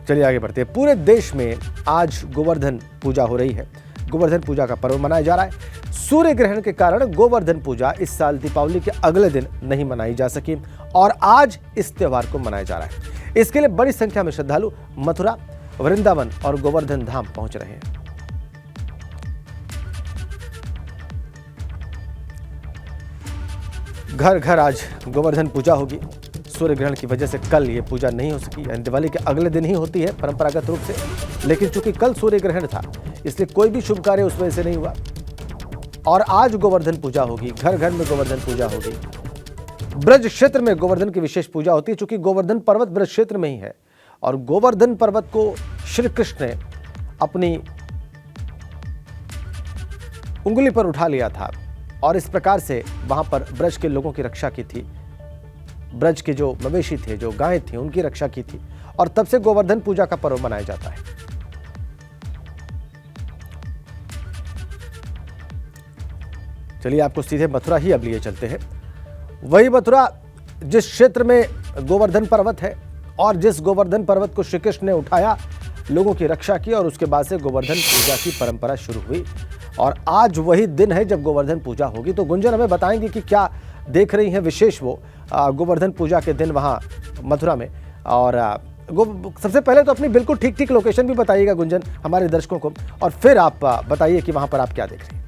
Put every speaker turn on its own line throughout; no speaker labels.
चलिए आगे बढ़ते हैं। पूरे देश में आज गोवर्धन पूजा हो रही है। गोवर्धन पूजा का पर्व मनाया जा रहा है। सूर्य ग्रहण के कारण गोवर्धन पूजा इस साल दीपावली के अगले दिन नहीं मनाई जा सकी और आज इस त्योहार को मनाया जा रहा है। इसके लिए बड़ी संख्या में श्रद्धालु मथुरा, वृंदावन और गोवर्धन धाम पहुंच रहे हैं। घर घर आज गोवर्धन पूजा होगी। सूर्य ग्रहण की वजह से कल ये पूजा नहीं हो सकी। दिवाली के अगले दिन ही होती है परंपरागत रूप से, लेकिन चूंकि कल सूर्य ग्रहण था इसलिए कोई भी शुभ कार्य उस वजह से नहीं हुआ और आज गोवर्धन पूजा होगी। घर घर में गोवर्धन पूजा होगी। ब्रज क्षेत्र में गोवर्धन की विशेष पूजा होती है, चूंकि गोवर्धन पर्वत ब्रज क्षेत्र में ही है और गोवर्धन पर्वत को श्री कृष्ण ने अपनी उंगली पर उठा लिया था और इस प्रकार से वहां पर ब्रज के लोगों की रक्षा की थी। ब्रज के जो मवेशी थे, जो गायें थी, उनकी रक्षा की थी और तब से गोवर्धन पूजा का पर्व मनाया जाता है। चलिए आपको सीधे मथुरा ही अब लिए चलते हैं। वही मथुरा जिस क्षेत्र में गोवर्धन पर्वत है और जिस गोवर्धन पर्वत को श्री कृष्ण ने उठाया, लोगों की रक्षा की और उसके बाद से गोवर्धन पूजा की परंपरा शुरू हुई और आज वही दिन है जब गोवर्धन पूजा होगी। तो गुंजन हमें बताएंगे कि क्या देख रही हैं विशेष वो गोवर्धन पूजा के दिन वहां मथुरा में। और सबसे पहले तो अपनी बिल्कुल ठीक ठीक लोकेशन भी बताइएगा गुंजन हमारे दर्शकों को, और फिर आप बताइए कि वहां पर आप क्या देख रहे हैं।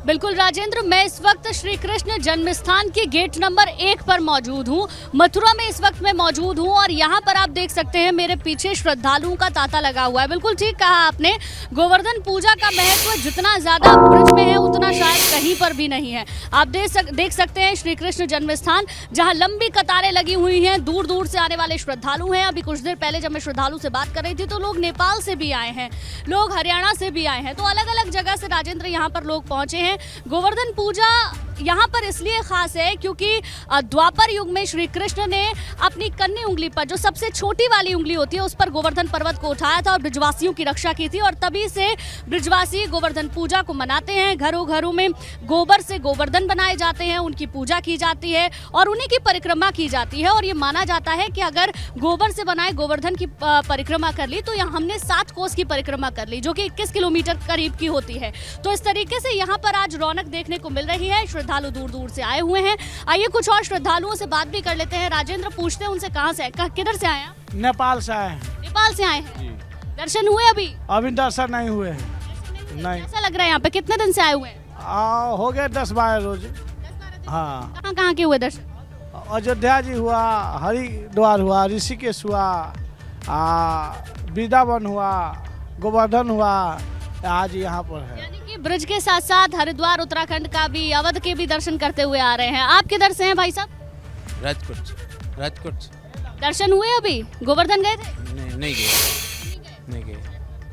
बिल्कुल राजेंद्र, मैं इस वक्त श्री कृष्ण जन्मस्थान के गेट नंबर 1 पर मौजूद हूँ। मथुरा में इस वक्त मैं मौजूद हूँ और यहाँ पर आप देख सकते हैं मेरे पीछे श्रद्धालुओं का तांता लगा हुआ है। बिल्कुल ठीक कहा आपने, गोवर्धन पूजा का महत्व जितना ज्यादा ब्रज में है उतना शायद कहीं पर भी नहीं है। आप देख सकते हैं श्री कृष्ण जन्मस्थान, जहाँ लंबी कतारें लगी हुई हैं, दूर दूर से आने वाले श्रद्धालु हैं। अभी कुछ देर पहले जब मैं श्रद्धालु से बात कर रही थी तो लोग नेपाल से भी आए हैं, लोग हरियाणा से भी आए हैं, तो अलग अलग जगह से राजेंद्र यहाँ पर लोग पहुंचे हैं। गोवर्धन पूजा यहाँ पर इसलिए खास है क्योंकि द्वापर युग में श्री कृष्ण ने अपनी कन्नी उंगली पर, जो सबसे छोटी वाली उंगली होती है, उस पर गोवर्धन पर्वत को उठाया था और ब्रजवासियों की रक्षा की थी और तभी से ब्रजवासी गोवर्धन पूजा को मनाते हैं। घरों घरों में गोबर से गोवर्धन बनाए जाते हैं, उनकी पूजा की जाती है और उन्हीं की परिक्रमा की जाती है। और ये माना जाता है कि अगर गोबर से बनाए गोवर्धन की परिक्रमा कर ली तो यहाँ हमने 7 कोस की परिक्रमा कर ली, जो कि 21 किलोमीटर करीब की होती है। तो इस तरीके से यहाँ पर आज रौनक देखने को मिल रही है। श्रद्धालु दूर दूर से आए हुए हैं। आइए कुछ और श्रद्धालुओं से बात भी कर लेते हैं। राजेंद्र, पूछते हैं उनसे कहाँ से, किधर से आए हैं?
नेपाल से आए हैं।
नेपाल से आए हैं। दर्शन हुए अभी
दर्शन नहीं हुए हैं। नहीं।
कैसा लग रहा है यहाँ पे? कितने दिन से आए हुए हैं?
हो गए 10-12 रोज। हाँ।
कहाँ के हुए दर्शन?
अयोध्या जी हुआ, हरिद्वार हुआ, ऋषिकेश हुआ, वृंदावन हुआ, गोवर्धन हुआ, आज यहाँ पर है।
यानी कि ब्रज के साथ साथ हरिद्वार, उत्तराखंड का भी, अवध के भी दर्शन करते हुए आ रहे हैं। आप किधर से हैं भाई साहब?
राजकोट।
दर्शन हुए अभी? गोवर्धन गए थे?
नहीं गए।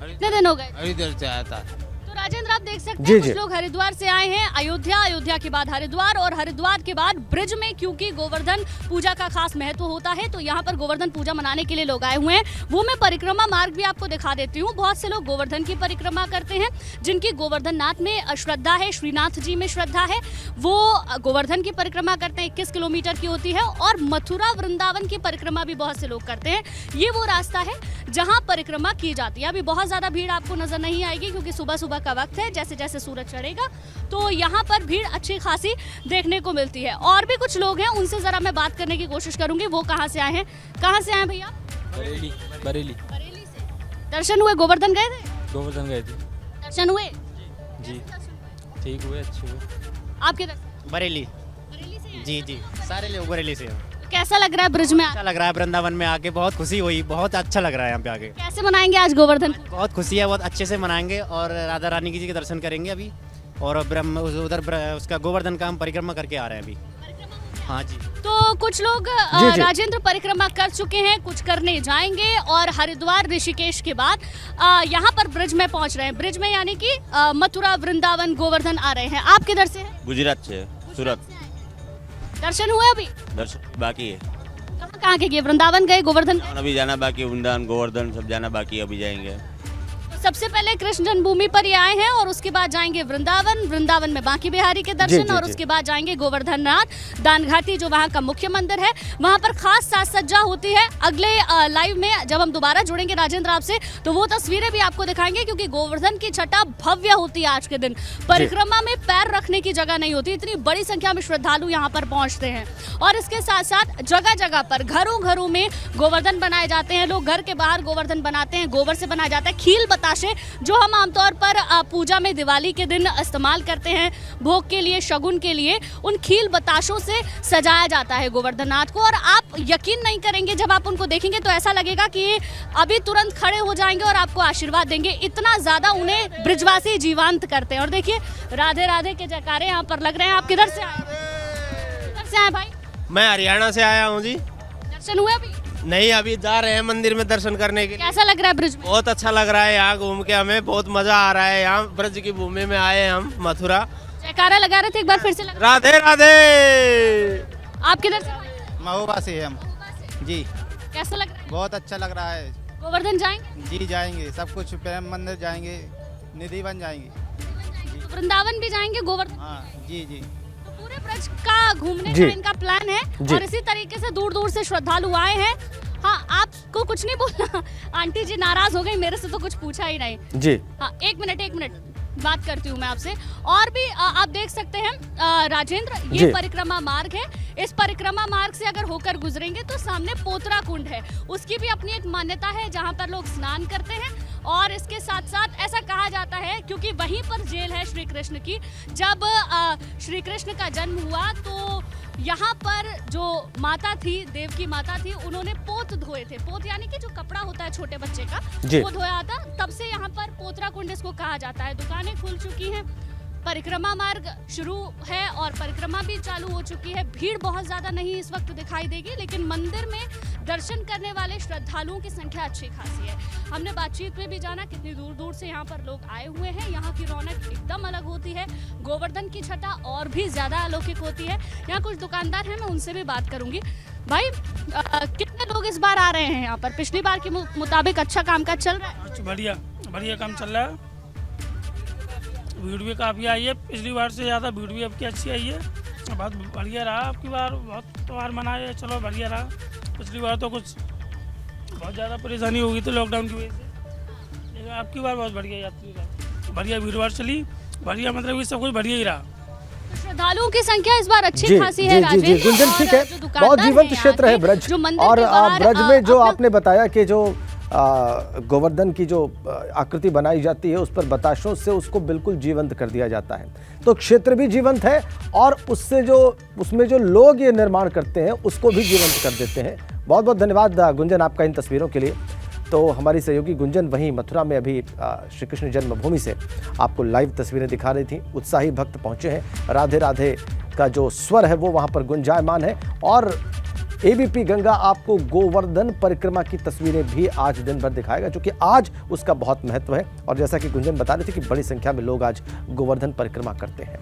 कितने दिन हो गए?
हरिद्वार से आया था।
तो राजेंद्र, आप देख सकते हैं कुछ लोग हरिद्वार से आए हैं, अयोध्या के बाद हरिद्वार और हरिद्वार के बाद ब्रज में, क्योंकि गोवर्धन पूजा का खास महत्व होता है तो यहाँ पर गोवर्धन पूजा मनाने के लिए लोग आए हुए हैं। वो मैं परिक्रमा मार्ग भी आपको दिखा देती हूँ। बहुत से लोग गोवर्धन की परिक्रमा करते हैं, जिनकी गोवर्धन नाथ में श्रद्धा है, श्रीनाथ जी में श्रद्धा है, वो गोवर्धन की परिक्रमा करते हैं। 21 किलोमीटर की होती है और मथुरा वृंदावन की परिक्रमा भी बहुत से लोग करते हैं। ये वो रास्ता है जहाँ परिक्रमा की जाती है। अभी बहुत ज्यादा भीड़ आपको नजर नहीं आएगी क्योंकि सुबह सुबह का वक्त है। जैसे जैसे सूरज चढ़ेगा तो यहाँ पर भीड़ अच्छी खासी देखने को मिलती है। और भी कुछ लोग हैं, उनसे जरा मैं बात करने की कोशिश करूंगी। वो कहाँ से आए हैं? कहाँ से आए भैया?
बरेली
से। दर्शन हुए? गोवर्धन गए थे?
गोवर्धन गए थे।
दर्शन हुए?
जी ठीक हुए, अच्छे हुए।
आपके दर्शन?
बरेली
से?
जी, सारे लोग बरेली से।
कैसा लग रहा है ब्रज में?
अच्छा लग रहा है, वृंदावन में आके बहुत खुशी हुई, बहुत अच्छा लग रहा है यहाँ पे आके।
कैसे मनाएंगे आज गोवर्धन?
बहुत खुशी है, बहुत अच्छे से मनाएंगे और राधा रानी जी के दर्शन करेंगे अभी और उधर उसका गोवर्धन का हम परिक्रमा करके आ रहे हैं अभी। हाँ जी।
तो कुछ लोग राजेंद्र परिक्रमा कर चुके हैं, कुछ करने जाएंगे और हरिद्वार, ऋषिकेश के बाद यहाँ पर ब्रज में पहुँच रहे हैं। ब्रज में यानी कि मथुरा, वृंदावन, गोवर्धन आ रहे हैं। आप किधर से हैं?
गुजरात से, सूरत।
दर्शन हुए अभी?
दर्शन बाकी है।
कहाँ के गए? वृंदावन गए, गोवर्धन?
अभी जाना बाकी, वृंदावन, गोवर्धन सब जाना बाकी, अभी जाएंगे।
तो सबसे पहले कृष्ण जन्मभूमि पर ये आए हैं और उसके बाद जाएंगे वृंदावन, वृंदावन में बांकी बिहारी के दर्शन
जी,
और
जी।
उसके बाद जाएंगे गोवर्धन नाथ दानघाटी जो वहाँ का मुख्य मंदिर है, वहाँ पर खास साज सज्जा होती है। अगले लाइव में जब हम दोबारा जुड़ेंगे राजेंद्र आपसे तो वो तस्वीरें भी आपको दिखाएंगे, क्योंकि गोवर्धन की छटा भव्य होती है। आज के दिन परिक्रमा में पैर रखने की जगह नहीं होती, इतनी बड़ी संख्या में श्रद्धालु यहाँ पर पहुंचते हैं। और इसके साथ साथ जगह जगह पर घरों घरों में गोवर्धन बनाए जाते हैं। लोग घर के बाहर गोवर्धन बनाते हैं, गोबर से बनाया जाता है। खील बताशे जो हम आमतौर पर पूजा में दिवाली के दिन इस्तेमाल करते हैं भोग के लिए, शगुन के लिए, उन खील बताशों से सजाया जाता है गोवर्धननाथ को। और आप यकीन नहीं करेंगे, जब आप उनको देखेंगे तो ऐसा लगेगा कि ये अभी तुरंत खड़े हो जाएंगे और आपको आशीर्वाद देंगे, इतना ज्यादा उन्हें ब्रिजवासी जीवंत करते हैं। और देखिए राधे राधे के जयकारे यहाँ पर लग रहे हैं। आप किधर से आए? किधर से आए भाई?
मैं हरियाणा से आया हूँ जी।
दर्शन हुए अभी?
नहीं, अभी जा रहे हैं मंदिर में दर्शन करने के लिए।
कैसा लग रहा है ब्रिज में?
बहुत अच्छा लग रहा है, यहाँ घूम के हमें बहुत मजा आ रहा है। यहाँ ब्रज की भूमि में आए हैं हम, मथुरा।
जयकारा लगा रहे थे, एक बार फिर से लगा।
राधे राधे।
आप किधर से?
महोबा से हैं हम जी।
कैसा लग रहा है?
बहुत अच्छा लग रहा है
गोवर्धन जाएंगे?
जी। जाएंगे, सब कुछ प्रेम मंदिर जाएंगे, निधि बन जाएंगे।
वृंदावन भी जाएंगे, गोवर्धन?
हाँ जी जी।
तो पूरे ब्रज का घूमने
जी।
का इनका प्लान है
जी।
और इसी तरीके से दूर दूर से श्रद्धालु आए हैं। हाँ, आपको कुछ नहीं बोलना। आंटी जी नाराज हो गई, मेरे से तो कुछ पूछा ही नहीं।
जी
हाँ, एक मिनट बात करती हूँ मैं आपसे। और भी आप देख सकते हैं राजेंद्र, ये
जी।
परिक्रमा मार्ग है। इस परिक्रमा मार्ग से अगर होकर गुजरेंगे तो सामने पोतरा कुंड है, उसकी भी अपनी एक मान्यता है जहाँ पर लोग स्नान करते हैं। और इसके साथ साथ ऐसा कहा जाता है, क्योंकि वहीं पर जेल है श्री कृष्ण की, जब श्री कृष्ण का जन्म हुआ तो यहाँ पर जो माता थी, देव की माता थी, उन्होंने पोत धोए थे। पोत यानी कि जो कपड़ा होता है छोटे बच्चे का,
जी।
वो धोया था। तब से यहाँ पर पोतरा कुंड इसको कहा जाता है। दुकानें खुल चुकी हैं, परिक्रमा मार्ग शुरू है और परिक्रमा भी चालू हो चुकी है। भीड़ बहुत ज्यादा नहीं इस वक्त दिखाई देगी, लेकिन मंदिर में दर्शन करने वाले श्रद्धालुओं की संख्या अच्छी खासी है। हमने बातचीत में भी जाना कितनी दूर दूर से यहाँ पर लोग आए हुए हैं। यहाँ की रौनक एकदम अलग होती है, गोवर्धन की छटा और भी ज्यादा अलौकिक होती है। यहाँ कुछ दुकानदार हैं, मैं उनसे भी बात करूंगी। भाई कितने लोग इस बार आ रहे हैं यहाँ पर? पिछली बार के मुताबिक अच्छा कामकाज चल रहा है?
बढ़िया बढ़िया काम चल रहा है। भीड़ भी काफ़ी आई है, पिछली बार से ज़्यादा भीड़ भी अब की अच्छी आई है। बहुत बढ़िया रहा, अब की बार बहुत त्यौहार मनाए, चलो बढ़िया रहा। पिछली बार तो कुछ बहुत ज़्यादा परेशानी हो गई थी लॉकडाउन की वजह से, लेकिन अब की बार बहुत बढ़िया यात्री रहा, बढ़िया भीड़ भाड़ चली, बढ़िया, मतलब ये सब कुछ बढ़िया ही रहा।
श्रद्धालुओं की संख्या इस बार अच्छी
जी
खासी है।
जी जी गुंजन, ठीक है, बहुत जीवंत क्षेत्र है ब्रज। और ब्रज में जो आपने बताया कि जो गोवर्धन की जो आकृति बनाई जाती है उस पर बताशों से उसको बिल्कुल जीवंत कर दिया जाता है, तो क्षेत्र भी जीवंत है और उसमें जो लोग ये निर्माण करते हैं उसको भी जीवंत कर देते हैं। बहुत बहुत धन्यवाद गुंजन आपका इन तस्वीरों के लिए। तो हमारी सहयोगी गुंजन वहीं मथुरा में अभी श्री कृष्ण जन्मभूमि से आपको लाइव तस्वीरें दिखा रही थी। उत्साही भक्त पहुंचे हैं, राधे राधे का जो स्वर है वो वहां पर गुंजायमान है। और एबीपी गंगा आपको गोवर्धन परिक्रमा की तस्वीरें भी आज दिन भर दिखाएगा, क्योंकि आज उसका बहुत महत्व है। और जैसा कि गुंजन बता रही थी कि बड़ी संख्या में लोग आज गोवर्धन परिक्रमा करते हैं।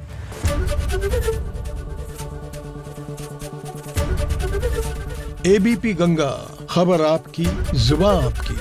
एबीपी गंगा, खबर आपकी, जुबान आपकी।